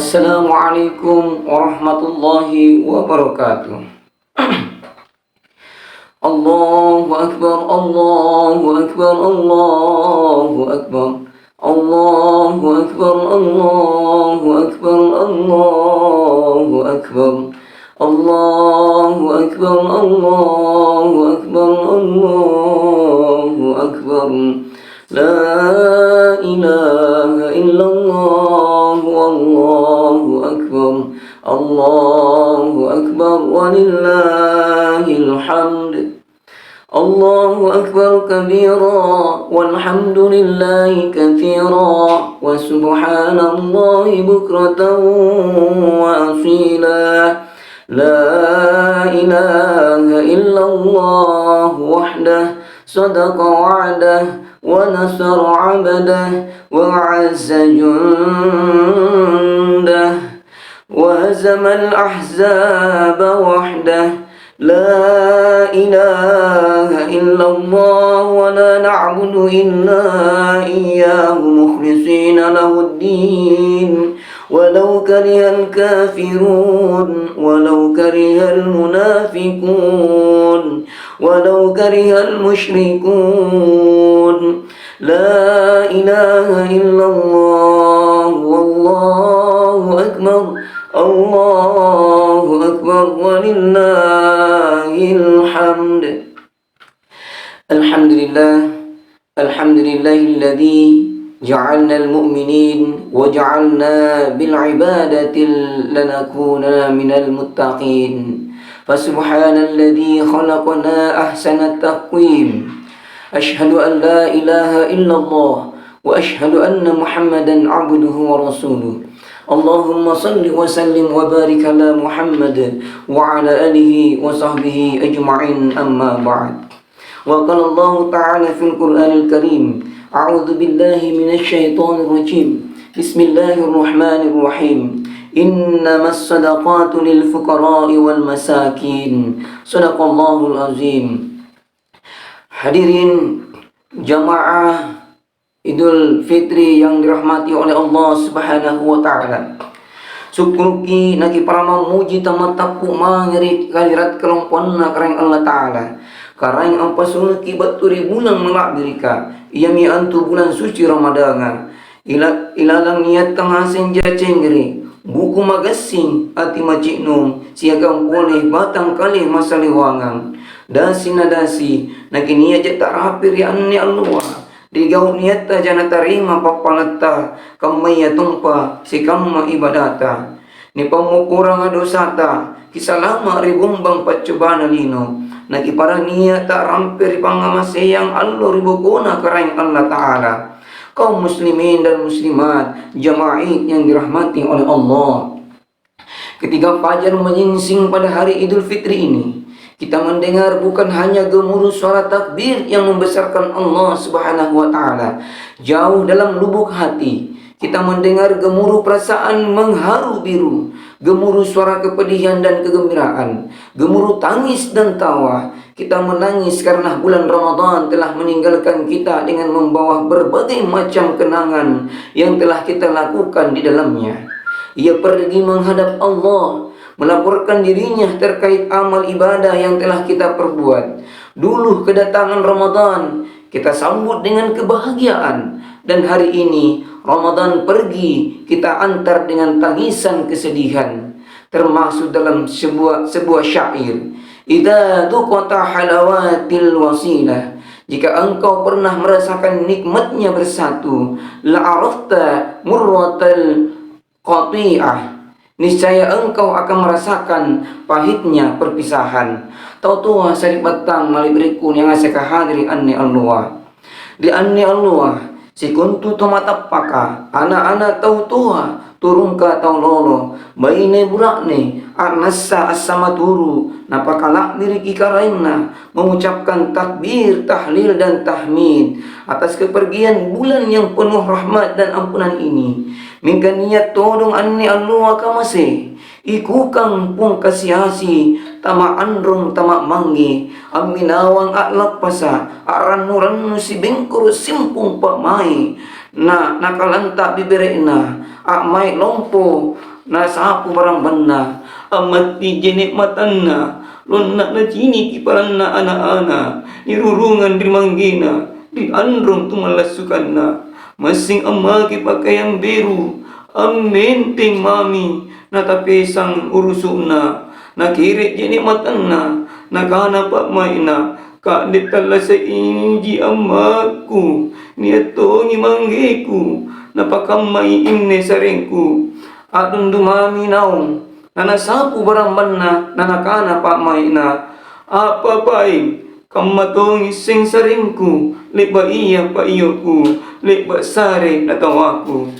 Assalamualaikum warahmatullahi wabarakatuh. Allahu akbar, Allahu akbar, Allahu akbar. Allahu akbar, Allahu akbar, Allahu akbar. Allahu akbar, Allahu akbar, Allahu akbar. La ilaha illallah, wallahu akbar. Allahu akbar walillahil hamd. Allahu akbar kabira walhamdulillahi katsira wa subhanallahi bukratan wa asila. La ilaha illallah wahdah sadaqa wa'dah wa nasara 'abdah wa 'azza jundah وهزم الأحزاب وحده. لا إله إلا الله ولا نعبد إلا إياه مخلصين له الدين ولو كره الكافرون ولو كره المنافقون ولو كره المشركون. لا إله إلا الله والله أكبر. Allahu akbar walillahil hamd. Alhamdulillahilladzi ja'alna al-mu'minin wa ja'alna bil ibadati lanakuna minal muttaqin. Fasubhanalladzi khalaqana ahsana taqwim. Ashhadu an la ilaha illallah wa ashhadu anna Muhammadan 'abduhu wa rasuluh. Allahumma salli wa sallim wa barik ala Muhammad wa ala alihi wa sahbihi ajma'in, amma ba'd. Wa qala Allah ta'ala fil Qur'anil Karim, a'udzu billahi minasy syaithanir rajim. Bismillahirrahmanirrahim. Innamas shadaqatu lil fuqara'i wal masakin. Shadaqallahul azim. Hadirin jamaah Idul Fitri yang dirahmati oleh Allah Subhanahu wa taala. Syukur naki para memuji tamat tapu mangeri kalirat kelomponna kareng Allah taala. Kareng ampa sunki baturi bulan melak dirika. Ia mi antu bulan suci Ramadan. Ilalang niat tengah senja cenggeri. Buku magasing ati maciknum siagam boleh batang kali masa liwangang. Dasi nadasi naki niat tak rapir ya anni Allah. Digau niata jana tarima papalata kamaya tumpa si kamma ibadata ni pamukurang dosata kisalama ribumbang pacubana lino nagi para niata rampir pangamaseyang allo ribukuna karaing Allah Ta'ala. Kaum muslimin dan muslimat jamaah yang dirahmati oleh Allah, ketika fajar menyingsing pada hari Idul Fitri ini, kita mendengar bukan hanya gemuruh suara takbir yang membesarkan Allah Subhanahu wa taala. Jauh dalam lubuk hati kita mendengar gemuruh perasaan mengharu biru, gemuruh suara kepedihan dan kegembiraan, gemuruh tangis dan tawa. Kita menangis karena bulan Ramadan telah meninggalkan kita dengan membawa berbagai macam kenangan yang telah kita lakukan di dalamnya. Ia pergi menghadap Allah, melaporkan dirinya terkait amal ibadah yang telah kita perbuat. Dulu kedatangan Ramadan kita sambut dengan kebahagiaan, dan hari ini Ramadan pergi kita antar dengan tangisan kesedihan. Termasuk dalam sebuah syair, idza duqata halawatil wasilah, jika engkau pernah merasakan nikmatnya bersatu, la'arafta murratal qati'ah, niscaya engkau akan merasakan pahitnya perpisahan. Tau tua sari batang mali berikun yang asaka hadiri anni Allah. Di anni Allah si kuntu tomatapaka anak-anak tau tua turungka tau lolo baine burakne arnasa asama turu napakalak diri kikaraina mengucapkan takbir, tahlil dan tahmid atas kepergian bulan yang penuh rahmat dan ampunan ini. Mingka niat todong anni Allah kamase ikukang pung kasiasi tama androng tama manggi aminawang aklap pasa aran si bengkur simpung pamai na nakalanta biberena amai lompo nasapu barang banna amati jenikmatanna lonna na cini kiparanna anak-anak nirurungan di manggina di androng tumalasukanna masing amaki pakaian biru amenteng mami natapesang urusuna nakirit jenikmatanna nakana pak maina kak detala sa inji amaku niatongi manggiku napakamay imne sarengku adun dumami naong nanasapu barang banna nanakana pak maina apa paing kamatongi sing sarengku leba iya pa iyoku leba sare natawaku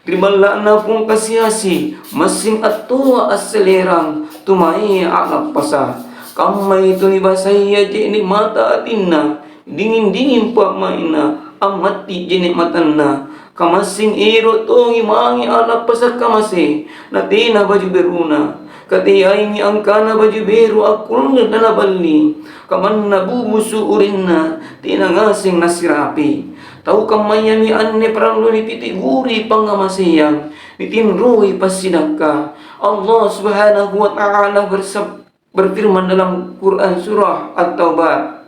ribala na pong kasiasi masing atua aselerang tumai alap pasa kamay ito ni basaya jeni mata atinna dingin-dingin pa maina amati jeni matanna kamasing iro tongi mangi alap pasa kamase natina baju beruna katiyay ni angkana baju beru akul na nabali kaman nabubusu urinna tinangasing nasirapi tau kamayami anne perang luni pitiguri pangamasiyang nitinrui pasidaka Allah subhanahu wa ta'ala berfirman dalam Quran surah At-Taubah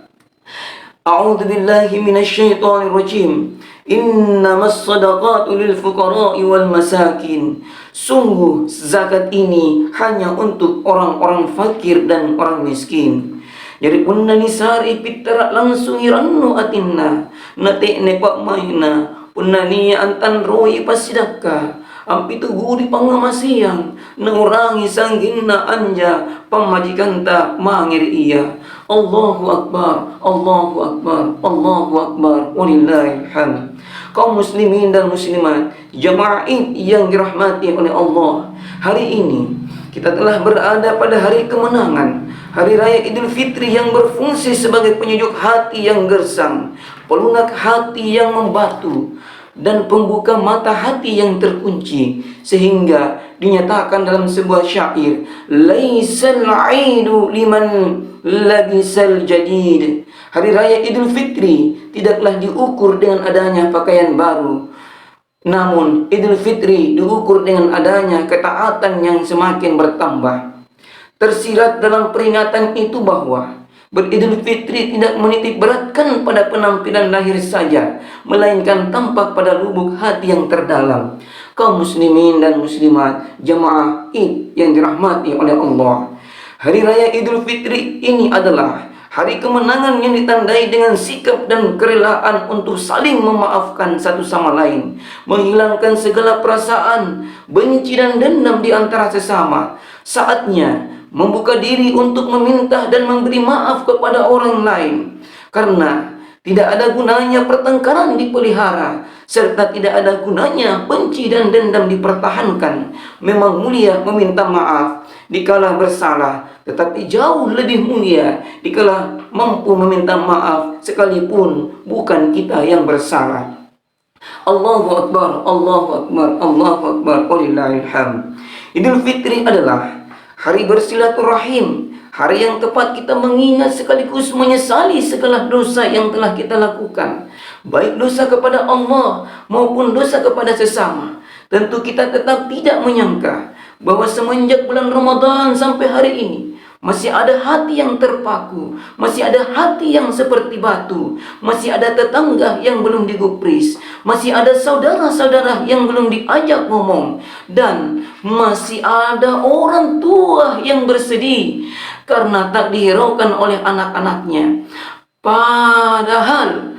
A'udzu billahi minasyaitonir rajim Innamas sadaqatu lil fuqara'i wal masakin sungguh zakat ini hanya untuk orang-orang fakir dan orang miskin jadi punna ni sari pitara langsung irannu atinna nate ne pak maina punna ni antan roi pasidaka ampitu guri pangamasiang naurangi sangginna anja pamajikanta mangir iya Allahu akbar Allahu akbar Allahu akbar walillahil hamd kaum muslimin dan muslimat jamaah yang dirahmati oleh Allah hari ini kita telah berada pada hari kemenangan hari raya Idul Fitri yang berfungsi sebagai penyejuk hati yang gersang pelunak hati yang membatu dan pembuka mata hati yang terkunci sehingga dinyatakan dalam sebuah syair laisal aidu liman labisal jadid hari raya Idul Fitri tidaklah diukur dengan adanya pakaian baru namun Idul Fitri diukur dengan adanya ketaatan yang semakin bertambah tersirat dalam peringatan itu bahwa Beridul Fitri tidak menitik beratkan pada penampilan lahir saja, melainkan tampak pada lubuk hati yang terdalam. Kaum muslimin dan muslimat, jamaah Id yang dirahmati oleh Allah. Hari Raya Idul Fitri ini adalah hari kemenangan yang ditandai dengan sikap dan kerelaan untuk saling memaafkan satu sama lain, menghilangkan segala perasaan benci dan dendam di antara sesama. Saatnya membuka diri untuk meminta dan memberi maaf kepada orang lain, karena tidak ada gunanya pertengkaran dipelihara, serta tidak ada gunanya benci dan dendam dipertahankan. Memang mulia meminta maaf dikala bersalah, tetapi jauh lebih mulia dikala mampu meminta maaf sekalipun bukan kita yang bersalah. Allahu Akbar, Allahu Akbar, Allahu Akbar, walillahil hamd. Idul Fitri adalah hari bersilaturahim, hari yang tepat kita mengingat sekaligus menyesali segala dosa yang telah kita lakukan, baik dosa kepada Allah maupun dosa kepada sesama. Tentu kita tetap tidak menyangka bahwa semenjak bulan Ramadan sampai hari ini masih ada hati yang terpaku, masih ada hati yang seperti batu, masih ada tetangga yang belum digubris, masih ada saudara-saudara yang belum diajak ngomong, dan masih ada orang tua yang bersedih karena tak dihiraukan oleh anak-anaknya. Padahal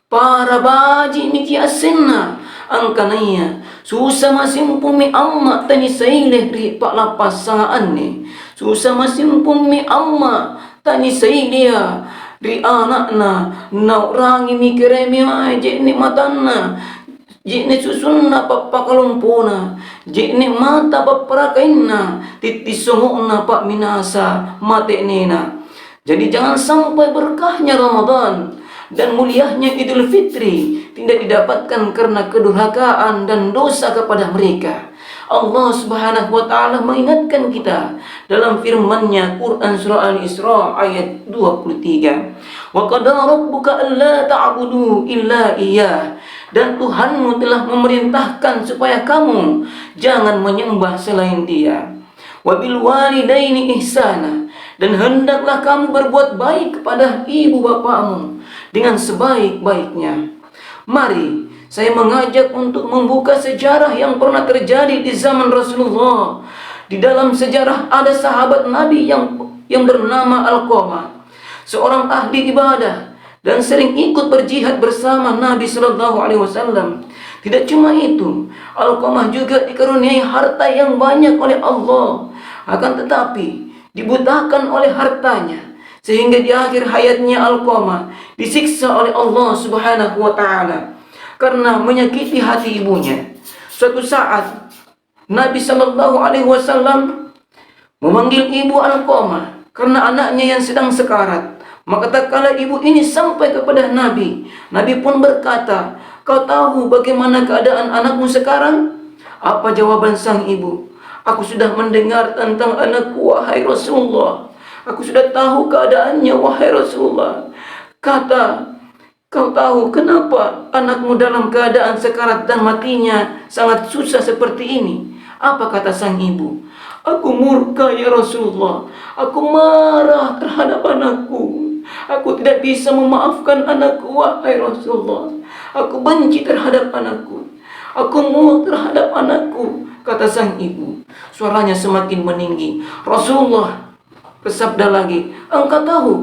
para baji niki asinna angkanaya susah masih pumi amma tani saileh ri pak lapas sangaan ni susah masih pumi amma tani sailia ri anakna naurangi mikiremi aje ni matanna jikni susunna papakalumpuna jikni mata paparakainna titisungukna pak minasa mate nena. Jadi jangan sampai berkahnya Ramadan dan mulianya Idul Fitri tidak didapatkan karena kedurhakaan dan dosa kepada mereka. Allah Subhanahu wa taala mengingatkan kita dalam firman-Nya Quran surah Al-Isra ayat 23. Wa qadara rabbuka alla ta'budu illa iyyah. Dan Tuhanmu telah memerintahkan supaya kamu jangan menyembah selain Dia. Wa bil walidaini ihsana. Dan hendaklah kamu berbuat baik kepada ibu bapakmu dengan sebaik-baiknya. Mari saya mengajak untuk membuka sejarah yang pernah terjadi di zaman Rasulullah. Di dalam sejarah ada sahabat Nabi yang bernama Alqamah, seorang ahli ibadah dan sering ikut berjihad bersama Nabi Shallallahu Alaihi Wasallam. Tidak cuma itu, Alqamah juga dikaruniai harta yang banyak oleh Allah. Akan tetapi dibutakan oleh hartanya, sehingga di akhir hayatnya Alqamah disiksa oleh Allah Subhanahu wa taala karena menyakiti hati ibunya. Suatu saat Nabi Shallallahu Alaihi Wasallam memanggil ibu Alqamah karena anaknya yang sedang sekarat. Maka tatkala ibu ini sampai kepada Nabi, Nabi pun berkata, "Kau tahu bagaimana keadaan anakmu sekarang?" Apa jawaban sang ibu? "Aku sudah mendengar tentang anakku, wahai Rasulullah. Aku sudah tahu keadaannya, wahai Rasulullah." Kata, "Kau tahu kenapa anakmu dalam keadaan sekarat dan matinya sangat susah seperti ini?" Apa kata sang ibu? "Aku murka ya Rasulullah. Aku marah terhadap anakku. Aku tidak bisa memaafkan anakku, wahai Rasulullah. Aku benci terhadap anakku. Aku muak terhadap anakku," kata sang ibu. Suaranya semakin meninggi. Rasulullah bersabda lagi, "Engkau tahu,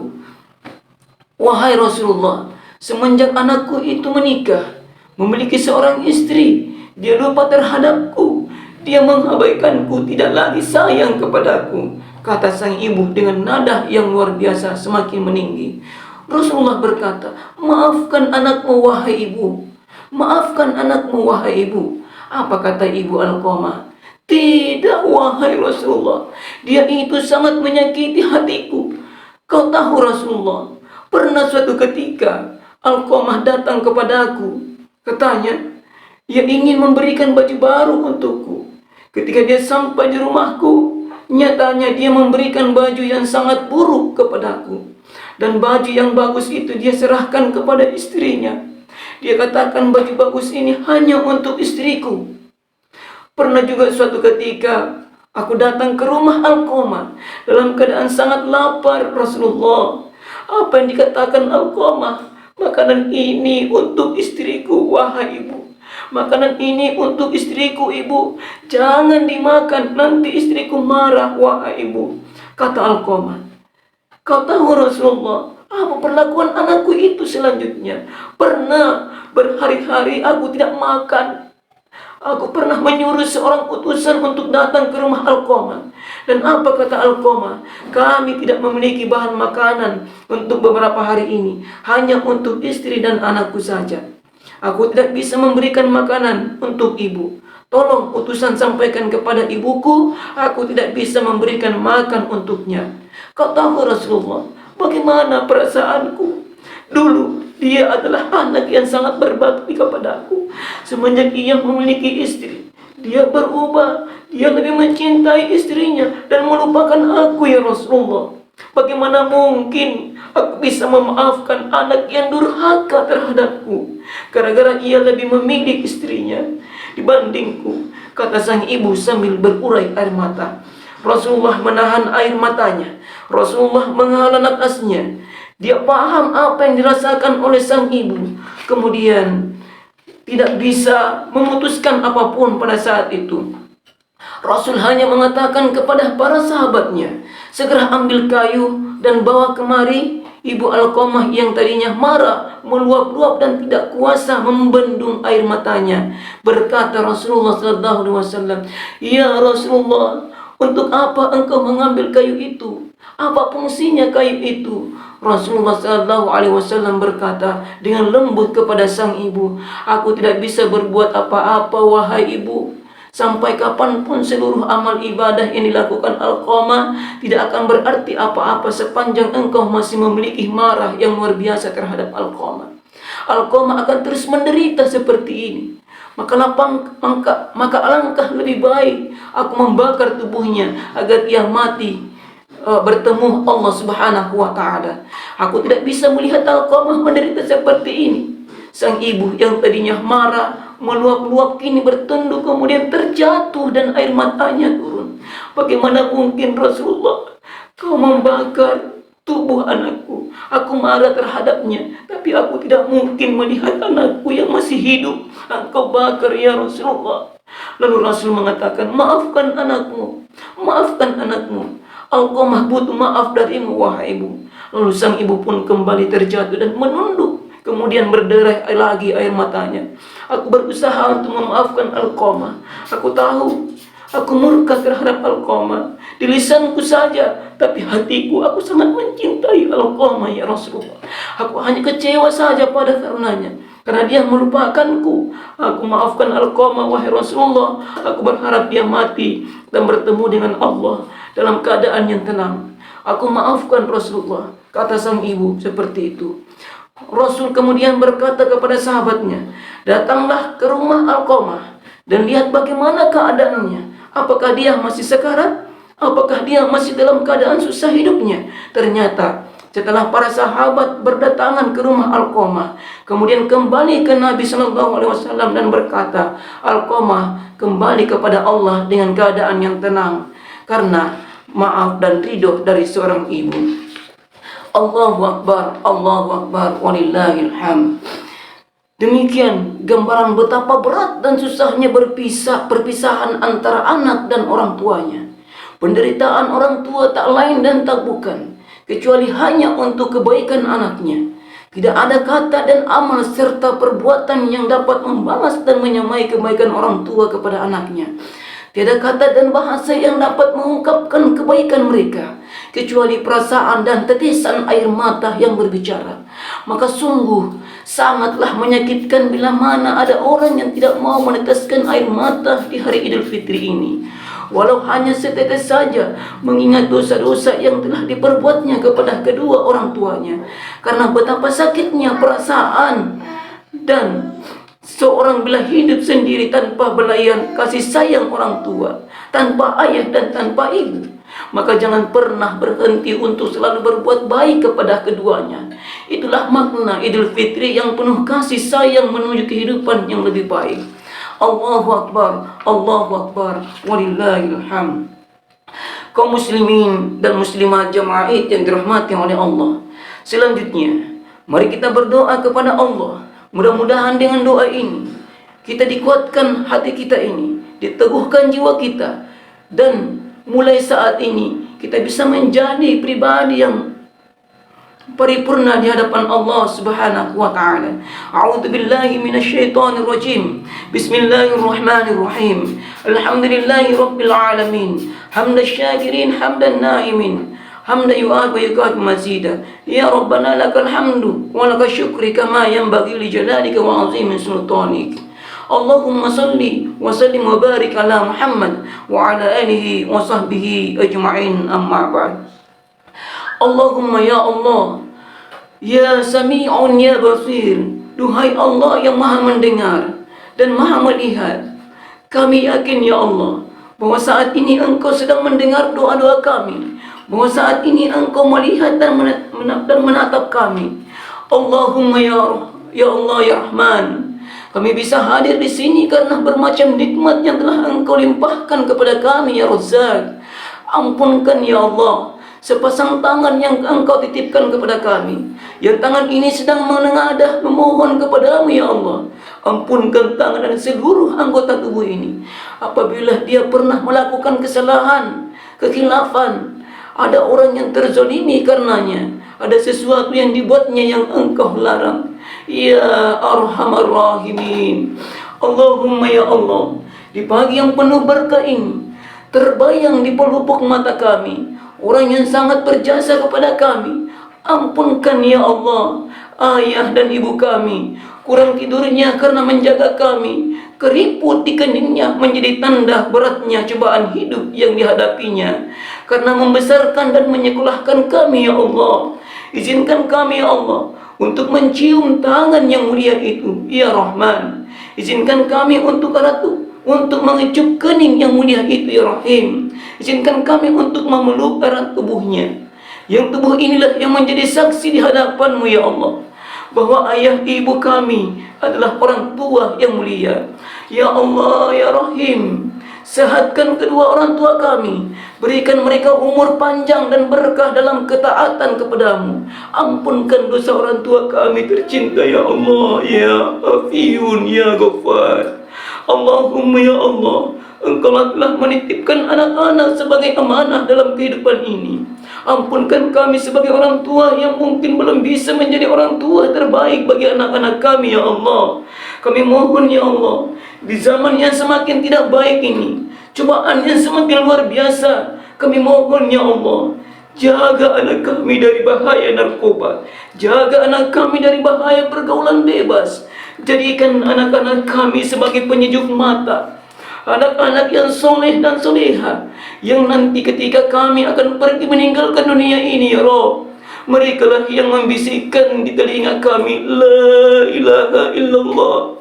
wahai Rasulullah, semenjak anakku itu menikah, memiliki seorang istri, dia lupa terhadapku. Dia mengabaikanku, tidak lagi sayang kepadaku," kata sang ibu dengan nada yang luar biasa semakin meninggi. Rasulullah berkata, "Maafkan anakmu, wahai ibu. Maafkan anakmu, wahai ibu." Apa kata ibu Alqamah? "Tidak, wahai Rasulullah. Dia itu sangat menyakiti hatiku. Kau tahu Rasulullah, pernah suatu ketika Alqamah datang kepadaku. Katanya, ia ingin memberikan baju baru untukku. Ketika dia sampai di rumahku, nyatanya dia memberikan baju yang sangat buruk kepadaku. Dan baju yang bagus itu dia serahkan kepada istrinya. Dia katakan baju bagus ini hanya untuk istriku." Pernah juga suatu ketika aku datang ke rumah Alqamah dalam keadaan sangat lapar, Rasulullah. Apa yang dikatakan Alqamah? "Makanan ini untuk istriku, wahai ibu. Makanan ini untuk istriku, ibu. Jangan dimakan, nanti istriku marah, wahai ibu," kata Alqamah. Kau tahu Rasulullah, apa perlakuan anakku itu selanjutnya? Pernah berhari-hari aku tidak makan. Aku pernah menyuruh seorang utusan untuk datang ke rumah Alqamah. Dan apa kata Alqamah? "Kami tidak memiliki bahan makanan untuk beberapa hari ini. Hanya untuk istri dan anakku saja. Aku tidak bisa memberikan makanan untuk ibu. Tolong utusan sampaikan kepada ibuku, aku tidak bisa memberikan makan untuknya." Kau tahu Rasulullah, bagaimana perasaanku? Dulu dia adalah anak yang sangat berbakti kepadaku. Semenjak ia memiliki istri, dia berubah. Dia lebih mencintai istrinya dan melupakan aku ya Rasulullah. Bagaimana mungkin aku bisa memaafkan anak yang durhaka terhadapku gara-gara ia lebih memilih istrinya dibandingku, kata sang ibu sambil berurai air mata. Rasulullah menahan air matanya. Rasulullah menghela nafasnya. Dia paham apa yang dirasakan oleh sang ibu. Kemudian tidak bisa memutuskan apapun pada saat itu. Rasul hanya mengatakan kepada para sahabatnya, "Segera ambil kayu dan bawa kemari." Ibu Alqamah yang tadinya marah, meluap-luap dan tidak kuasa membendung air matanya, berkata Rasulullah SAW, "Ya Rasulullah, untuk apa engkau mengambil kayu itu? Apa fungsinya kayu itu?" Rasulullah SAW berkata dengan lembut kepada sang ibu, "Aku tidak bisa berbuat apa-apa, wahai ibu. Sampai kapanpun seluruh amal ibadah yang dilakukan Alqamah tidak akan berarti apa-apa sepanjang engkau masih memiliki marah yang luar biasa terhadap Alqamah. Alqamah akan terus menderita seperti ini. maka alangkah lebih baik aku membakar tubuhnya agar ia mati bertemu Allah Subhanahu wa taala. Aku tidak bisa melihat Alqamah menderita seperti ini. Sang ibu yang tadinya marah, meluap-luap kini bertunduk kemudian terjatuh dan air matanya turun. Bagaimana mungkin Rasulullah kau membakar tubuh anakku? Aku marah terhadapnya, tapi aku tidak mungkin melihat anakku yang masih hidup engkau bakar ya Rasulullah. Lalu Rasul mengatakan, maafkan anakmu, maafkan anakmu. Alqamah butuh maaf darimu wahai ibu. Lalu sang ibu pun kembali terjatuh dan menunduk, kemudian berderai lagi air matanya. Aku berusaha untuk memaafkan Alqamah. Aku tahu aku murka terhadap Alqamah di lisanku saja, tapi hatiku aku sangat mencintai Alqamah ya Rasulullah. Aku hanya kecewa saja pada karenanya, karena dia melupakanku. Aku maafkan Alqamah wahai Rasulullah. Aku berharap dia mati dan bertemu dengan Allah dalam keadaan yang tenang. Aku maafkan Rasulullah, kata sang ibu seperti itu. Rasul kemudian berkata kepada sahabatnya, datanglah ke rumah Alqamah dan lihat bagaimana keadaannya. Apakah dia masih sekarat? Apakah dia masih dalam keadaan susah hidupnya? Ternyata setelah para sahabat berdatangan ke rumah Alqamah, kemudian kembali ke Nabi SAW dan berkata, Alqamah kembali kepada Allah dengan keadaan yang tenang karena maaf dan ridho dari seorang ibu. Allahu Akbar, Allahu Akbar, walillahil hamd. Demikian gambaran betapa berat dan susahnya perpisahan antara anak dan orang tuanya. Penderitaan orang tua tak lain dan tak bukan kecuali hanya untuk kebaikan anaknya. Tidak ada kata dan amal serta perbuatan yang dapat membalas dan menyamai kebaikan orang tua kepada anaknya. Tiada kata dan bahasa yang dapat mengungkapkan kebaikan mereka kecuali perasaan dan tetesan air mata yang berbicara. Maka sungguh sangatlah menyakitkan bila mana ada orang yang tidak mau meneteskan air mata di hari Idul Fitri ini, walau hanya setetes saja, mengingat dosa-dosa yang telah diperbuatnya kepada kedua orang tuanya. Karena betapa sakitnya perasaan dan seorang bila hidup sendiri tanpa belayan kasih sayang orang tua, tanpa ayah dan tanpa ibu, maka jangan pernah berhenti untuk selalu berbuat baik kepada keduanya. Itulah makna Idul Fitri yang penuh kasih sayang menuju kehidupan yang lebih baik. Allahu Akbar, Allahu Akbar, walillahil hamd. Kaum muslimin dan muslimat jamaah yang dirahmati oleh Allah, selanjutnya mari kita berdoa kepada Allah. Mudah-mudahan dengan doa ini kita dikuatkan hati kita ini, diteguhkan jiwa kita, dan mulai saat ini kita bisa menjadi pribadi yang paripurna di hadapan Allah Subhanahu wa taala. A'udzu billahi minasyaitonir rajim. Bismillahirrahmanirrahim. Alhamdulillahi rabbil alamin. Hamdasy syakirin hamdan naimin. Hamda yu'ad wa yuqad mazida. Ya Rabbana lakal hamdu wa lakal syukri kama yanbaghi li jalalika wa azimi sultanik. Allahumma salli wa sallim wa barik ala Muhammad wa ala alihi wa sahbihi ajma'in, amma ba'd. Allahumma ya Allah, ya Sami'un ya Basir. Duhai Allah yang maha mendengar dan maha melihat, kami yakin ya Allah bahwa saat ini Engkau sedang mendengar doa-doa kami, bahwa saat ini Engkau melihat dan menatap kami. Allahumma ya Allah ya Rahman, kami bisa hadir di sini karena bermacam nikmat yang telah Engkau limpahkan kepada kami ya Razzaq. Ampunkan ya Allah sepasang tangan yang Engkau titipkan kepada kami, yang tangan ini sedang menengadah memohon kepadamu ya Allah. Ampunkan tangan dan seluruh anggota tubuh ini apabila dia pernah melakukan kesalahan, kekhilafan, ada orang yang terzolimi karenanya, ada sesuatu yang dibuatnya yang Engkau larang. Ya Arhamar Rahimin. Allahumma ya Allah, di pagi yang penuh berkah ini terbayang di pelupuk mata kami orang yang sangat berjasa kepada kami. Ampunkan ya Allah ayah dan ibu kami, kurang tidurnya karena menjaga kami, keriput di keningnya menjadi tanda beratnya cobaan hidup yang dihadapinya, karena membesarkan dan menyekolahkan kami ya Allah. Izinkan kami ya Allah untuk mencium tangan yang mulia itu. Ya Rahman, izinkan kami untuk untuk mengecup kening yang mulia itu. Ya Rahim, izinkan kami untuk memeluk erat tubuhnya. Yang tubuh inilah yang menjadi saksi di hadapan-Mu ya Allah, bahwa ayah ibu kami adalah orang tua yang mulia. Ya Allah ya Rahim, sehatkan kedua orang tua kami, berikan mereka umur panjang dan berkah dalam ketaatan kepadamu. Ampunkan dosa orang tua kami tercinta ya Allah, ya Afiyun ya Ghaffar. Allahumma ya Allah, Engkau telah menitipkan anak-anak sebagai amanah dalam kehidupan ini. Ampunkan kami sebagai orang tua yang mungkin belum bisa menjadi orang tua terbaik bagi anak-anak kami ya Allah. Kami mohon ya Allah, di zaman yang semakin tidak baik ini, cobaan yang semakin luar biasa, kami mohon ya Allah, jaga anak kami dari bahaya narkoba, jaga anak kami dari bahaya pergaulan bebas. Jadikan anak-anak kami sebagai penyejuk mata, anak-anak yang soleh dan soleha, yang nanti ketika kami akan pergi meninggalkan dunia ini ya Rabb, mereka lah yang membisikkan di telinga kami, La ilaha illallah.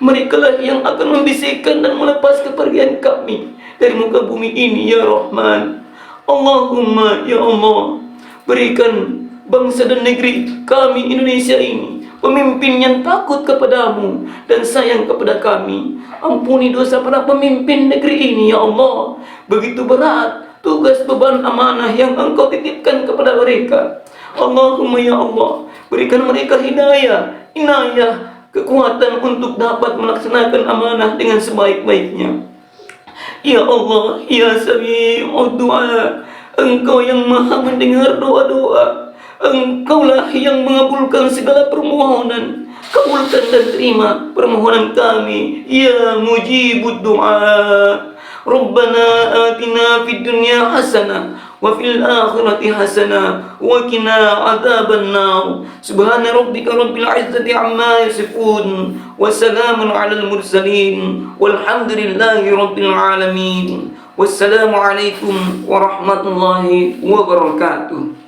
Mereka lah yang akan membisikkan dan melepas kepergian kami dari muka bumi ini ya Rahman. Allahumma ya Allah, berikan bangsa dan negeri kami Indonesia ini pemimpin yang takut kepadamu dan sayang kepada kami. Ampuni dosa para pemimpin negeri ini ya Allah. Begitu berat tugas beban amanah yang Engkau titipkan kepada mereka. Allahumma ya Allah, berikan mereka hidayah, inayah, kekuatan untuk dapat melaksanakan amanah dengan sebaik-baiknya. Ya Allah, ya Sami'ud Du'a, Engkau yang maha mendengar doa-doa, Engkaulah yang mengabulkan segala permohonan. Kabulkan dan terima permohonan kami, ya Mujibud Du'a. Rabbana atina fid dunya hasanah wa fil akhirati hasanah wa qina adzabannar. Subhana rabbika rabbil izzati amma yasifun wa salamun alal mursalin walhamdulillahi rabbil alamin. Wassalamu alaikum warahmatullahi wabarakatuh.